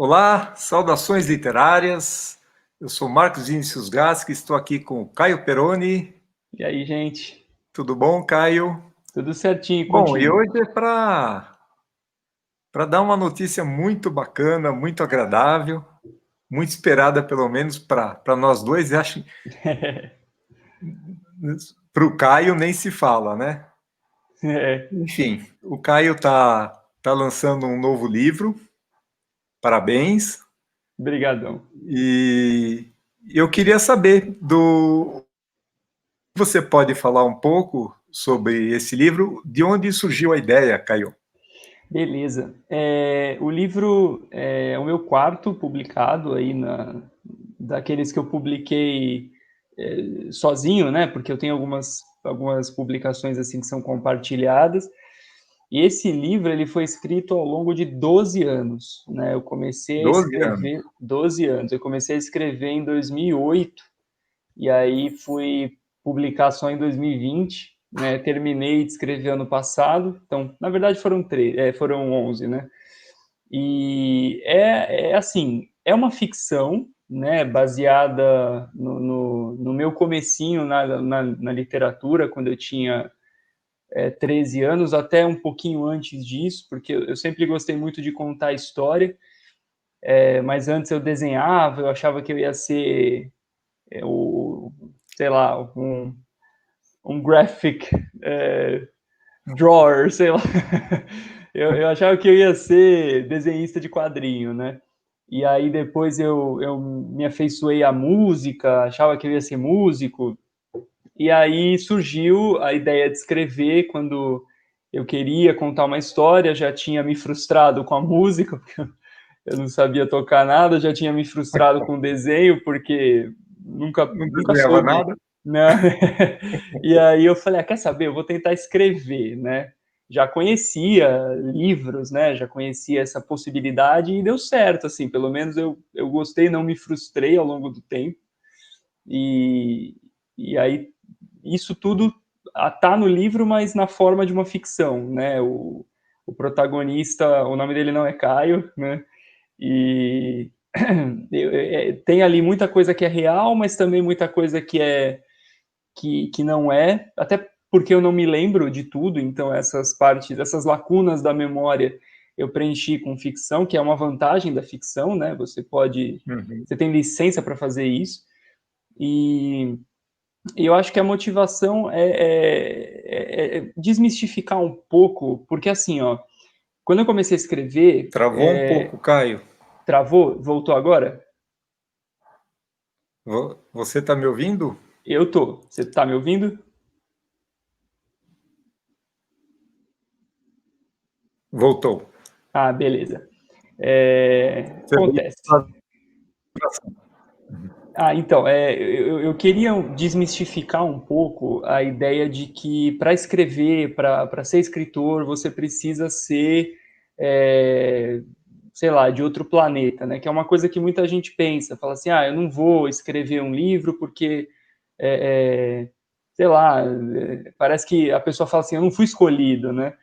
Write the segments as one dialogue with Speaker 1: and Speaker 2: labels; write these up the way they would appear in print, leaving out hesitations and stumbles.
Speaker 1: Olá, saudações literárias. Eu sou Marcos Vinícius Gasque, estou aqui com o Caio Peroni.
Speaker 2: E aí, gente?
Speaker 1: Tudo bom, Caio?
Speaker 2: Tudo certinho
Speaker 1: Bom, e
Speaker 2: contigo?
Speaker 1: hoje é para dar uma notícia muito bacana, muito agradável, muito esperada, pelo menos para nós dois. Acho para o Caio nem se fala, né?
Speaker 2: É,
Speaker 1: Enfim, o Caio tá lançando um novo livro. Parabéns.
Speaker 2: brigadão.
Speaker 1: E eu queria saber do Você pode falar um pouco sobre esse livro? De onde surgiu a ideia, Caio?
Speaker 2: Beleza. O livro é o meu quarto publicado aí daqueles que eu publiquei sozinho, né? Porque eu tenho algumas publicações assim que são compartilhadas. E esse livro ele foi escrito ao longo de 12 anos, né? Eu comecei a
Speaker 1: 12 anos.
Speaker 2: escrever 12 anos. Eu comecei a escrever em 2008 e aí fui publicar só em 2020, né? Terminei de escrever ano passado, então, na verdade foram 11, né? E é assim, é uma ficção, né, baseada no meu comecinho na literatura, quando eu tinha 13 anos, até um pouquinho antes disso, porque eu sempre gostei muito de contar história, mas antes eu desenhava, eu achava que eu ia ser o, sei lá, um graphic drawer, sei lá. Eu achava que eu ia ser desenhista de quadrinho, né? E aí depois eu me afeiçoei à música, achava que eu ia ser músico. E aí surgiu a ideia de escrever quando eu queria contar uma história, já tinha me frustrado com a música, porque eu não sabia tocar nada, já tinha me frustrado com o desenho, porque
Speaker 1: Não
Speaker 2: nunca
Speaker 1: desenhava
Speaker 2: soube,
Speaker 1: nada?
Speaker 2: né? E aí eu falei, quer saber, eu vou tentar escrever, né? Já conhecia livros, né? Já conhecia essa possibilidade e deu certo, assim, pelo menos eu gostei, não me frustrei ao longo do tempo. E, e aí isso tudo tá no livro, mas na forma de uma ficção, né? O protagonista, o nome dele não é Caio, né? E tem ali muita coisa que é real, mas também muita coisa que não é, até porque eu não me lembro de tudo, então essas partes, essas lacunas da memória eu preenchi com ficção, que é uma vantagem da ficção, né?
Speaker 1: Uhum.
Speaker 2: Você tem licença para fazer isso, e, e eu acho que a motivação é desmistificar um pouco, porque assim, ó, quando eu comecei a escrever,
Speaker 1: Travou um pouco, Caio.
Speaker 2: travou, voltou agora?
Speaker 1: Você está me ouvindo?
Speaker 2: Eu tô. Você tá me ouvindo?
Speaker 1: Voltou.
Speaker 2: Ah, beleza.
Speaker 1: Você veio
Speaker 2: Acontece.
Speaker 1: com
Speaker 2: Ah, então, eu queria desmistificar um pouco a ideia de que para escrever, para ser escritor, você precisa ser, é, sei lá, de outro planeta, né? Que é uma coisa que muita gente pensa, fala assim, eu não vou escrever um livro porque, sei lá, parece que a pessoa fala assim, eu não fui escolhido, né?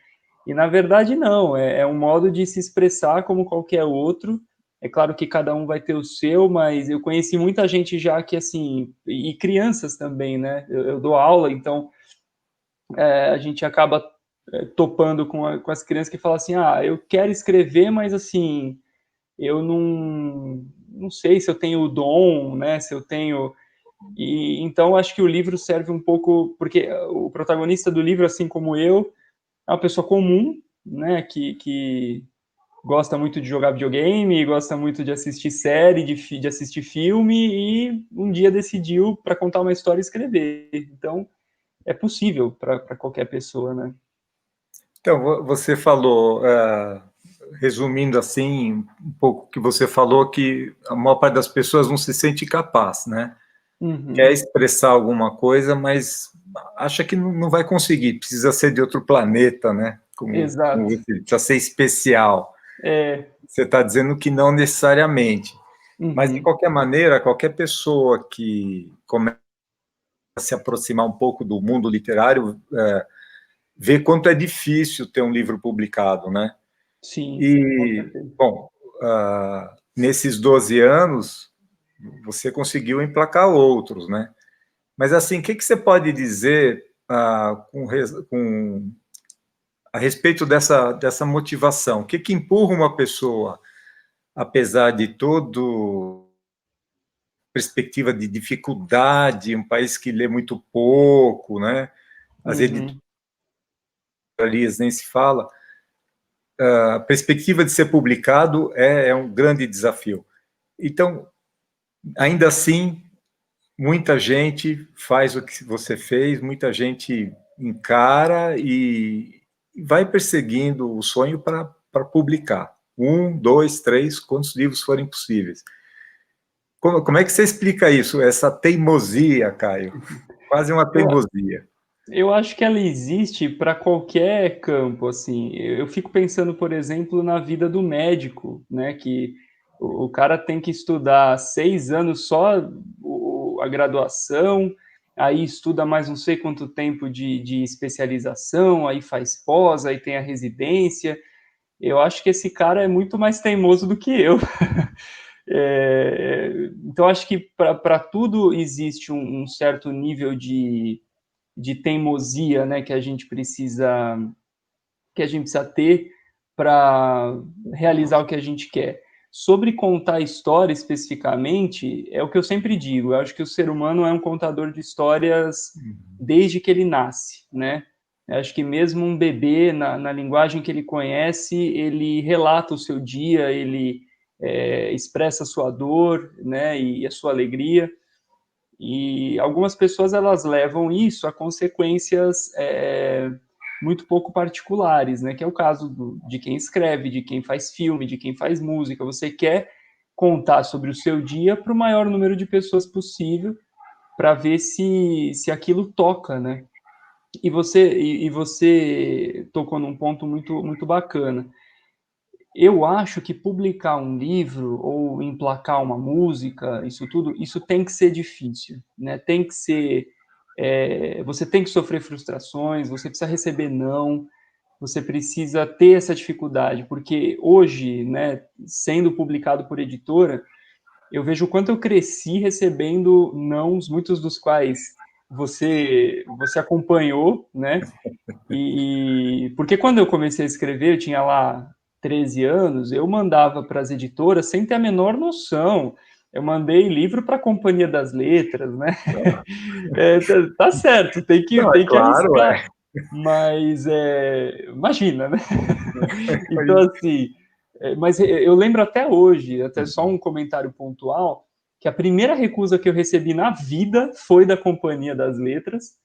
Speaker 2: E na verdade não, é um modo de se expressar como qualquer outro. É claro que cada um vai ter o seu, mas eu conheci muita gente já que assim, e crianças também, né? Eu dou aula, então a gente acaba topando com as crianças que falam assim: eu quero escrever, mas assim, eu não sei se eu tenho o dom, né? Se eu tenho. E então acho que o livro serve um pouco, porque o protagonista do livro, assim como eu, é uma pessoa comum, né? Que gosta muito de jogar videogame, gosta muito de assistir série, de assistir filme, e um dia decidiu, para contar uma história, escrever. Então, é possível para qualquer pessoa, né?
Speaker 1: Então, você falou, resumindo assim, um pouco o que você falou, que a maior parte das pessoas não se sente capaz, né? Quer
Speaker 2: Uhum.
Speaker 1: expressar alguma coisa, mas acha que não vai conseguir, precisa ser de outro planeta, né? Como
Speaker 2: Exato.
Speaker 1: você precisa ser especial.
Speaker 2: É.
Speaker 1: Você está dizendo que não necessariamente, mas de
Speaker 2: Uhum.
Speaker 1: qualquer maneira, qualquer pessoa que começa a se aproximar um pouco do mundo literário vê quanto é difícil ter um livro publicado, né?
Speaker 2: Sim, sim, com
Speaker 1: E,
Speaker 2: certeza.
Speaker 1: bom, nesses 12 anos, você conseguiu emplacar outros, né? Mas, assim, o que você pode dizer a respeito dessa motivação? O que empurra uma pessoa, apesar de todo perspectiva de dificuldade, um país que lê muito pouco, né? As
Speaker 2: Uhum.
Speaker 1: editorias nem se fala, a perspectiva de ser publicado é um grande desafio. Então, ainda assim, muita gente faz o que você fez, muita gente encara e vai perseguindo o sonho para publicar. 1, 2, 3, quantos livros forem possíveis. Como é que você explica isso, essa teimosia, Caio? Quase uma
Speaker 2: Eu,
Speaker 1: teimosia.
Speaker 2: eu acho que ela existe para qualquer campo, assim. Eu fico pensando, por exemplo, na vida do médico, né? Que o cara tem que estudar 6 anos só a graduação, aí estuda mais não sei quanto tempo de especialização, aí faz pós, aí tem a residência. Eu acho que esse cara é muito mais teimoso do que eu. Então, acho que para tudo existe um certo nível de teimosia, né, que a gente precisa ter para realizar o que a gente quer. Sobre contar história especificamente, é o que eu sempre digo. Eu acho que o ser humano é um contador de histórias desde que ele nasce, né? Eu acho que mesmo um bebê, na linguagem que ele conhece, ele relata o seu dia, ele expressa a sua dor, né, e a sua alegria. E algumas pessoas elas levam isso a consequências muito pouco particulares, né? Que é o caso de quem escreve, de quem faz filme, de quem faz música. Você quer contar sobre o seu dia para o maior número de pessoas possível, para ver se aquilo toca, né? E você tocou num ponto muito bacana. Eu acho que publicar um livro ou emplacar uma música, isso tudo, isso tem que ser difícil, né? Tem que ser, você tem que sofrer frustrações, você precisa receber não, você precisa ter essa dificuldade, porque hoje, né, sendo publicado por editora, eu vejo o quanto eu cresci recebendo nãos, muitos dos quais você acompanhou, né? E porque quando eu comecei a escrever, eu tinha lá 13 anos, eu mandava para as editoras sem ter a menor noção. Eu mandei livro para a Companhia das Letras, né? Tá certo,
Speaker 1: Não, é
Speaker 2: tem que
Speaker 1: claro,
Speaker 2: arriscar. Mas imagina, né? Então, assim, mas eu lembro até hoje, até só um comentário pontual, que a primeira recusa que eu recebi na vida foi da Companhia das Letras,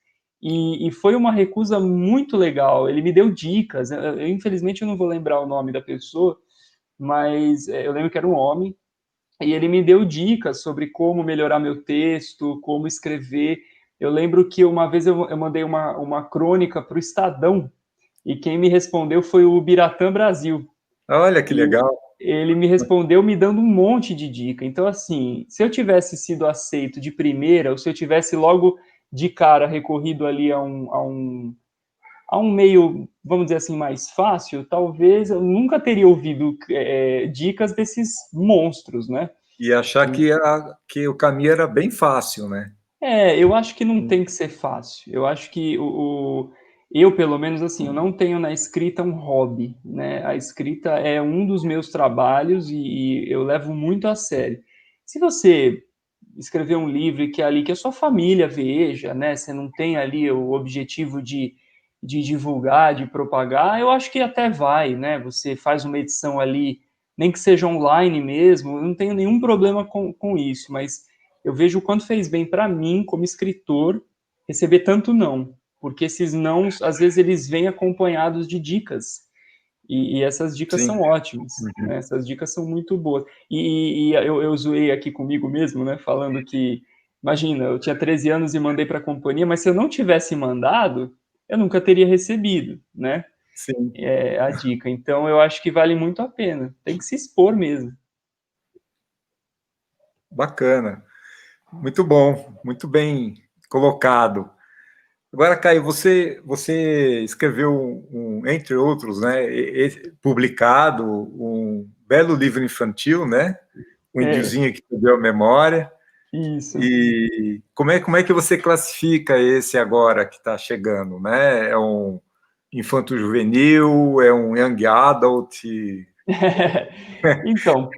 Speaker 2: e foi uma recusa muito legal. Ele me deu dicas. Infelizmente, eu não vou lembrar o nome da pessoa, mas eu lembro que era um homem, e ele me deu dicas sobre como melhorar meu texto, como escrever. Eu lembro que uma vez eu mandei uma crônica para o Estadão, e quem me respondeu foi o Biratã Brasil.
Speaker 1: olha que
Speaker 2: E
Speaker 1: legal.
Speaker 2: ele me respondeu me dando um monte de dica. Então, assim, se eu tivesse sido aceito de primeira, ou se eu tivesse logo de cara recorrido ali a um meio, vamos dizer assim, mais fácil, talvez eu nunca teria ouvido dicas desses monstros, né?
Speaker 1: E achar que o caminho era bem fácil, né?
Speaker 2: Eu acho que não tem que ser fácil. Eu acho que eu, pelo menos, assim, eu não tenho na escrita um hobby, né? A escrita é um dos meus trabalhos e eu levo muito a sério. Se você escrever um livro e que é ali que a sua família veja, né? Você não tem ali o objetivo de divulgar, de propagar, eu acho que até vai, né? Você faz uma edição ali, nem que seja online mesmo, eu não tenho nenhum problema com isso, mas eu vejo o quanto fez bem para mim, como escritor, receber tanto não, porque esses nãos, às vezes, eles vêm acompanhados de dicas, e essas dicas
Speaker 1: Sim.
Speaker 2: são ótimas,
Speaker 1: Uhum.
Speaker 2: né? Essas dicas são muito boas. E eu zoei aqui comigo mesmo, né? Falando que, imagina, eu tinha 13 anos e mandei para a companhia, mas se eu não tivesse mandado, eu nunca teria recebido, né?
Speaker 1: Sim,
Speaker 2: A dica. Então, eu acho que vale muito a pena. Tem que se expor mesmo.
Speaker 1: bacana. Muito bom, muito bem colocado. Agora, Caio, você escreveu entre outros, né, publicado um belo livro infantil, né? o índiozinho que perdeu a memória.
Speaker 2: Isso.
Speaker 1: E como é que você classifica esse agora que está chegando, né? É um infanto-juvenil, é um young adult?
Speaker 2: Então,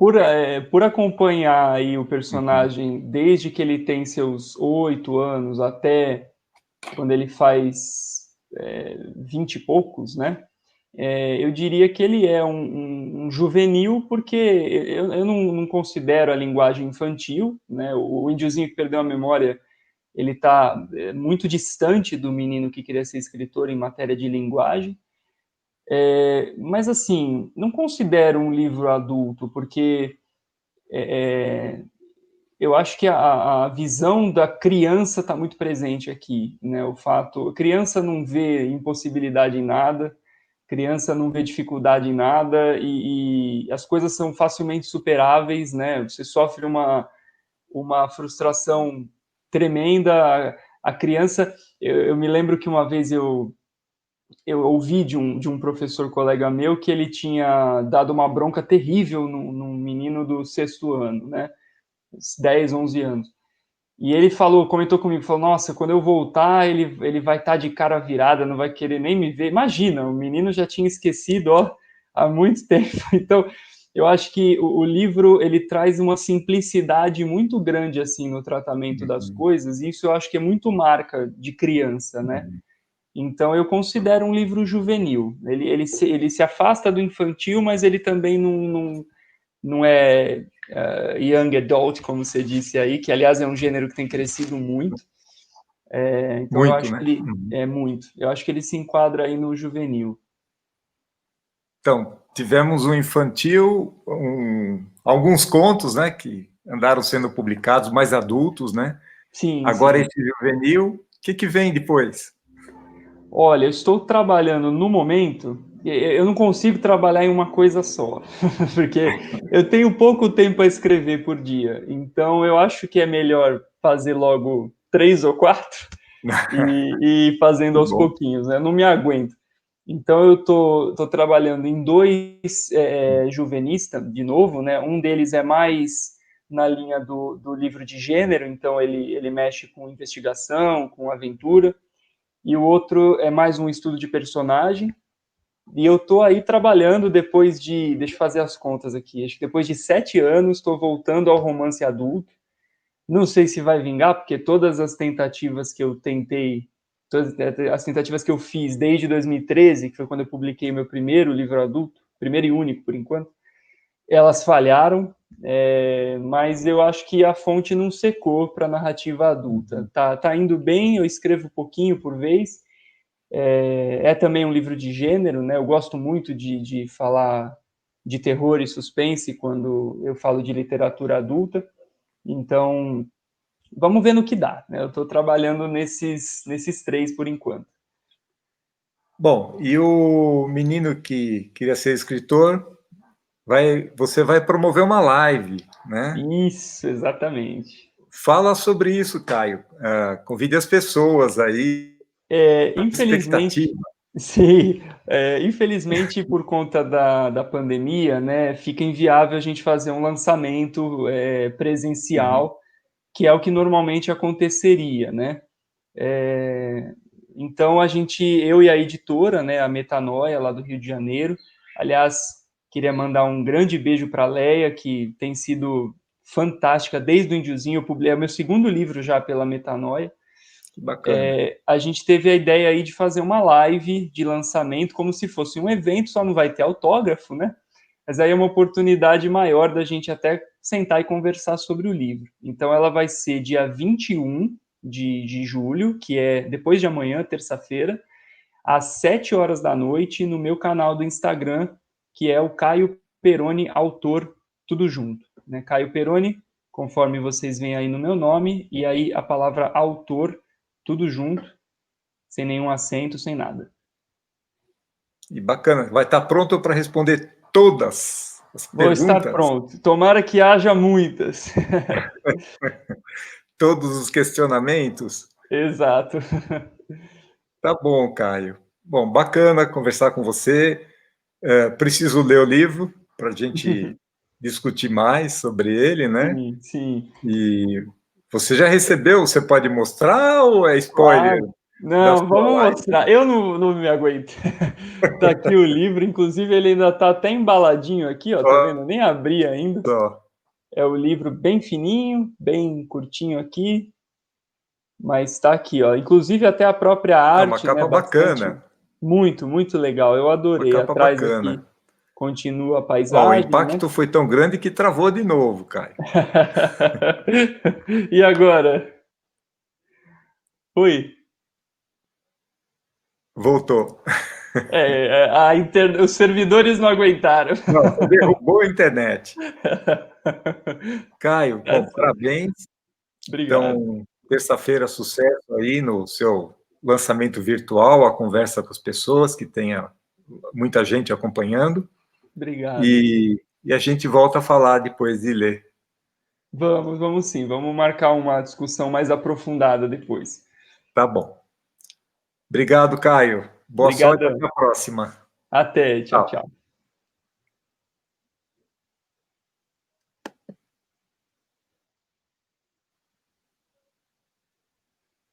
Speaker 2: por acompanhar aí o personagem desde que ele tem seus 8 anos até quando ele faz 20 e poucos, né? Eu diria que ele é um juvenil, porque eu não considero a linguagem infantil, né? O índiozinho que perdeu a memória, ele está muito distante do menino que queria ser escritor em matéria de linguagem. Mas, assim, não considero um livro adulto, porque eu acho que a visão da criança está muito presente aqui, né? A criança não vê impossibilidade em nada, criança não vê dificuldade em nada, e as coisas são facilmente superáveis, né? Você sofre uma frustração tremenda, a criança... Eu me lembro que uma vez eu ouvi de um professor colega meu que ele tinha dado uma bronca terrível num menino do 6º ano, né? 10, 11 anos. E ele comentou comigo, falou, nossa, quando eu voltar, ele vai estar de cara virada, não vai querer nem me ver. Imagina, o menino já tinha esquecido, ó, há muito tempo. Então, eu acho que o livro, ele traz uma simplicidade muito grande, assim, no tratamento das coisas, e isso eu acho que é muito marca de criança, né? Então, eu considero um livro juvenil. Ele se afasta do infantil, mas ele também não é young adult, como você disse aí, que, aliás, é um gênero que tem crescido muito. Então, eu
Speaker 1: Muito,
Speaker 2: acho que
Speaker 1: né?
Speaker 2: ele é muito. Eu acho que ele se enquadra aí no juvenil.
Speaker 1: Então, tivemos um infantil, alguns contos, né, que andaram sendo publicados, mais adultos, né?
Speaker 2: Sim,
Speaker 1: Agora
Speaker 2: sim.
Speaker 1: esse juvenil, o que vem depois?
Speaker 2: Olha, eu estou trabalhando no momento, eu não consigo trabalhar em uma coisa só, porque eu tenho pouco tempo a escrever por dia. Então, eu acho que é melhor fazer logo 3 ou 4 e ir fazendo
Speaker 1: Que
Speaker 2: aos
Speaker 1: bom.
Speaker 2: pouquinhos, né? Eu não me aguento. Então, eu tô trabalhando em 2 juvenistas, de novo, né? Um deles é mais na linha do livro de gênero, então ele mexe com investigação, com aventura, e o outro é mais um estudo de personagem. E eu tô aí trabalhando deixa eu fazer as contas aqui, acho que depois de 7 anos, estou voltando ao romance adulto. Não sei se vai vingar, porque todas as tentativas que eu tentei, todas as tentativas que eu fiz desde 2013, que foi quando eu publiquei meu primeiro livro adulto, primeiro e único por enquanto, elas falharam, mas eu acho que a fonte não secou para a narrativa adulta. Tá indo bem, eu escrevo pouquinho por vez. É também um livro de gênero, né? Eu gosto muito de falar de terror e suspense quando eu falo de literatura adulta. Então, vamos ver no que dá, né? Eu estou trabalhando nesses 3 por enquanto.
Speaker 1: Bom, e o menino que queria ser escritor, você vai promover uma live, né?
Speaker 2: Isso, exatamente.
Speaker 1: Fala sobre isso, Caio. Convide as pessoas aí, a
Speaker 2: Infelizmente,
Speaker 1: expectativa.
Speaker 2: sim, infelizmente por conta da pandemia, né, fica inviável a gente fazer um lançamento presencial, que é o que normalmente aconteceria, né? Então eu e a editora, né, a Metanoia, lá do Rio de Janeiro, aliás, queria mandar um grande beijo para a Leia, que tem sido fantástica desde o Indiozinho. Eu publiquei meu segundo livro já pela Metanoia.
Speaker 1: Que bacana.
Speaker 2: A gente teve a ideia aí de fazer uma live de lançamento, como se fosse um evento, só não vai ter autógrafo, né? Mas aí é uma oportunidade maior da gente até sentar e conversar sobre o livro. Então ela vai ser dia 21 de julho, que é depois de amanhã, terça-feira, às 7 horas da noite, no meu canal do Instagram, que é o Caio Peroni Autor, tudo junto. Né? Caio Peroni, conforme vocês veem aí no meu nome, e aí a palavra autor, tudo junto, sem nenhum acento, sem nada.
Speaker 1: E bacana, vai estar pronto para responder todas as
Speaker 2: Vou estar
Speaker 1: perguntas,
Speaker 2: pronto. Tomara que haja muitas.
Speaker 1: todos os questionamentos.
Speaker 2: Exato.
Speaker 1: Tá bom, Caio. Bom, bacana conversar com você. Preciso ler o livro para a gente discutir mais sobre ele, né?
Speaker 2: Sim, sim.
Speaker 1: E você já recebeu? Você pode mostrar ou é spoiler
Speaker 2: Claro.
Speaker 1: da
Speaker 2: Não,
Speaker 1: sua
Speaker 2: vamos
Speaker 1: live?
Speaker 2: mostrar. Eu não me aguento. Tá aqui o livro, inclusive ele ainda tá até embaladinho aqui, ó, tá
Speaker 1: Olha
Speaker 2: vendo? Eu nem abri ainda.
Speaker 1: só.
Speaker 2: É o livro bem fininho, bem curtinho aqui, mas tá aqui, ó. Inclusive até a própria
Speaker 1: Ah, uma
Speaker 2: arte, né,
Speaker 1: capa
Speaker 2: bastante
Speaker 1: bacana.
Speaker 2: muito, muito legal. Eu
Speaker 1: Uma
Speaker 2: adorei.
Speaker 1: capa
Speaker 2: Atrás aqui
Speaker 1: bacana.
Speaker 2: continua a
Speaker 1: Ó, o
Speaker 2: paisagem, né?
Speaker 1: impacto foi tão grande que travou de novo, Caio.
Speaker 2: E agora? Oi.
Speaker 1: Voltou.
Speaker 2: Os servidores não aguentaram.
Speaker 1: Nossa, derrubou a internet. Caio,
Speaker 2: Tá
Speaker 1: bom,
Speaker 2: certo.
Speaker 1: parabéns.
Speaker 2: Obrigado.
Speaker 1: Então, terça-feira, sucesso aí no seu lançamento virtual, a conversa com as pessoas, que tenha muita gente acompanhando.
Speaker 2: Obrigado.
Speaker 1: E a gente volta a falar depois de ler.
Speaker 2: Vamos sim. Vamos marcar uma discussão mais aprofundada depois.
Speaker 1: Tá bom. Obrigado, Caio. Boa sorte,
Speaker 2: Obrigadão.
Speaker 1: até a próxima.
Speaker 2: Até. Tchau,
Speaker 1: Tchau.
Speaker 2: tchau.